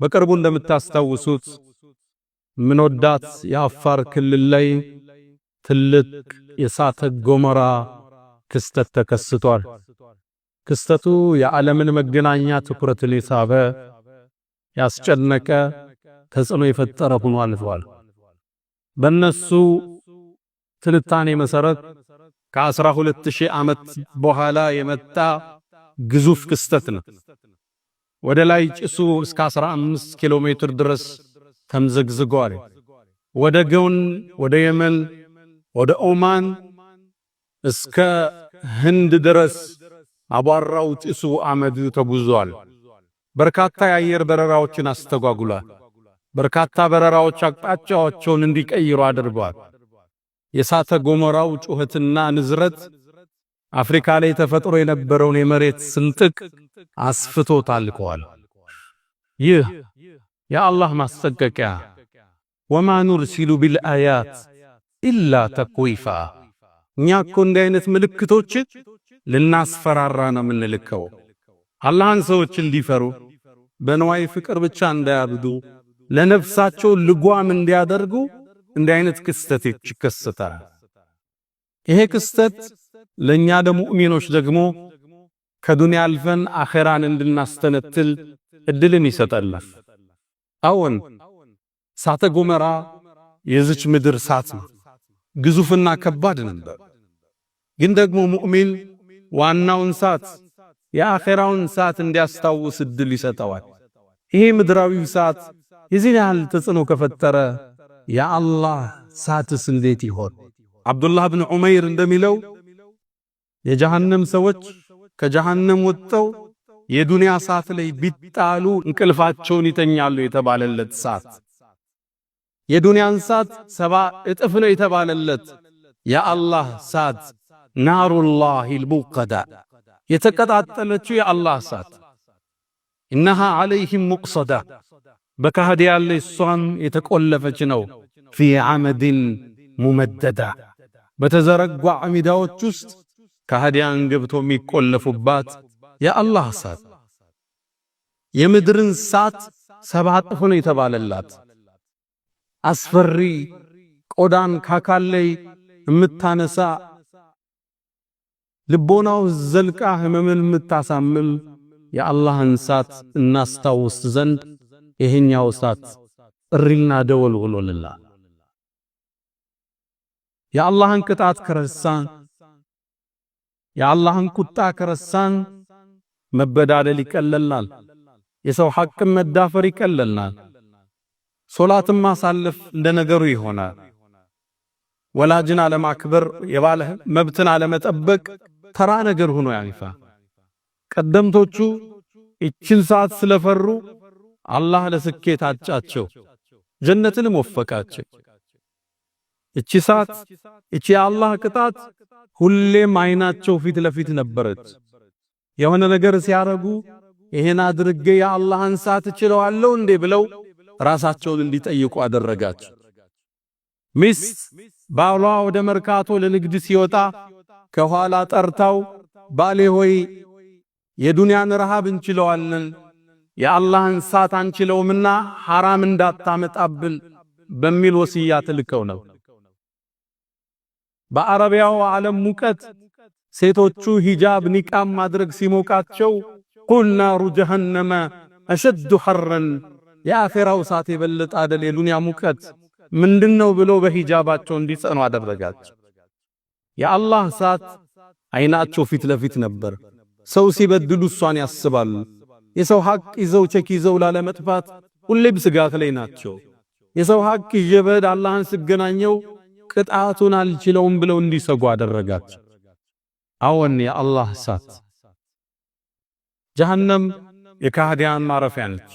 በቅርቡ እንደምታስታውሱት ምንወዳት የአፋር ክልል ላይ ትልቅ የእሳተ ገሞራ ክስተት ተከስቷል። ክስተቱ የዓለምን መገናኛ ትኩረትን የሳበ ያስጨነቀ ተጽዕኖ የፈጠረ ሆኖ አልፏል። በእነሱ ትንታኔ መሰረት ከ12000 ዓመት በኋላ የመጣ ግዙፍ ክስተት ነው። ወደ ላይ ጭሱ እስከ 15 ኪሎ ሜትር ድረስ ተምዘግዝጓል። ወደ ጎን ወደ የመን ወደ ኦማን እስከ ህንድ ድረስ አቧራው ጭሱ አመዱ ተጉዟል። በርካታ የአየር በረራዎችን አስተጓጉሏል። በርካታ በረራዎች አቅጣጫቸውን እንዲቀይሩ አድርጓል። የእሳተ ገሞራው ጩኸትና ንዝረት አፍሪካ ላይ ተፈጥሮ የነበረውን የመሬት ስንጥቅ አስፍቶ ታልቀዋል። ይህ የአላህ ማስጠንቀቂያ ወማ ኑርሲሉ ቢልአያት ኢላ ተክዊፋ፣ እኛ እኮ እንዲህ አይነት ምልክቶችን ልናስፈራራ ነው የምንልከው። አላህን ሰዎች እንዲፈሩ በንዋይ ፍቅር ብቻ እንዳያብዱ ለነፍሳቸው ልጓም እንዲያደርጉ እንዲህ አይነት ክስተት ይከሰታል። ይሄ ክስተት ለኛ ለሙእሚኖች ደግሞ ከዱንያ አልፈን አኺራን እንድናስተነትል እድልን ይሰጣል። አዎን እሳተ ገሞራ የዚች ምድር እሳት ነው፣ ግዙፍና ከባድ ነበር። ግን ደግሞ ሙእሚን ዋናውን እሳት የአኺራውን እሳት እንዲያስታውስ እድል ይሰጠዋል። ይሄ ምድራዊው እሳት የዚህ ያህል ተጽዕኖ ከፈጠረ የአላህ እሳትስ እንዴት ይሆን? አብዱላህ ብን ዑመይር እንደሚለው የጀሃነም ሰዎች ከጀሃነም ወጥተው የዱንያ እሳት ላይ ቢጣሉ እንቅልፋቸውን ይተኛሉ የተባለለት እሳት፣ የዱንያን እሳት 70 እጥፍ ነው የተባለለት የአላህ እሳት ናሩላሂል ሙቀዳ፣ የተቀጣጠለችው የአላህ እሳት ኢነሃ ዐለይሂም ሙቅሰዳ፣ በካህዲያን ላይ እሷን የተቆለፈች ነው። ፊ ዐመድን ሙመደዳ፣ በተዘረጓ አሚዳዎች ውስጥ ካህዲያን ገብቶ የሚቆለፉባት የአላህ እሳት። የምድርን እሳት 7 እጥፍ ነው የተባለላት አስፈሪ ቆዳን ካካል ላይ የምታነሳ ልቦናው ዘልቃ ህመምን የምታሳምም የአላህን እሳት እናስታውስ ዘንድ ይሄኛው እሳት ጥሪና ደወል ሆኖልናል። የአላህን ቅጣት ከረሳን፣ የአላህን ቁጣ ከረሳን መበዳደል ይቀለልናል። የሰው ሐቅን መዳፈር ይቀለልናል። ሶላትን ማሳለፍ እንደ ነገሩ ይሆናል። ወላጅን አለማክበር፣ የባለህ መብትን አለመጠበቅ ተራ ነገር ሆኖ ያልፋ። ቀደምቶቹ እችን ሰዓት ስለፈሩ አላህ ለስኬት አጫቸው፣ ጀነትንም ወፈቃቸው። እቺ ሰዓት እቺ የአላህ ቅጣት ሁሌም አይናቸው ፊት ለፊት ነበረች። የሆነ ነገር ሲያረጉ ይሄን አድርጌ የአላህን ሰዓት እችለዋለሁ እንዴ ብለው ራሳቸውን እንዲጠይቁ አደረጋቸው። ሚስት ባሏ ወደ መርካቶ ለንግድ ሲወጣ ከኋላ ጠርታው ባሌ ሆይ የዱንያን ረሃብ እንችለዋለን፣ የአላህን ሰዓት አንችለውምና ሐራም እንዳታመጣብል በሚል ወሲያ ትልከው ነው። በአረቢያው ዓለም ሙቀት ሴቶቹ ሂጃብ ኒቃብ ማድረግ ሲሞቃቸው ቁል ናሩ ጀሃነመ አሸዱ ሐረን፣ የአኺራው እሳት የበለጠ አይደል የዱንያ ሙቀት ምንድነው ብሎ በሂጃባቸው እንዲጸኑ አደረጋቸው። የአላህ እሳት አይናቸው ፊት ለፊት ነበር። ሰው ሲበድሉ እሷን ያስባሉ። የሰው ሐቅ ይዘው ቸክ ይዘው ላለመጥፋት ሁሌም ስጋት ላይ ናቸው። የሰው ሐቅ ይጀበድ አላህን ሲገናኘው ቅጣቱን አልችለውም ብለው እንዲሰጉ አደረጋቸው። አዎን የአላህ እሳት ጀሃነም የካህዲያን ማረፊያ ነች።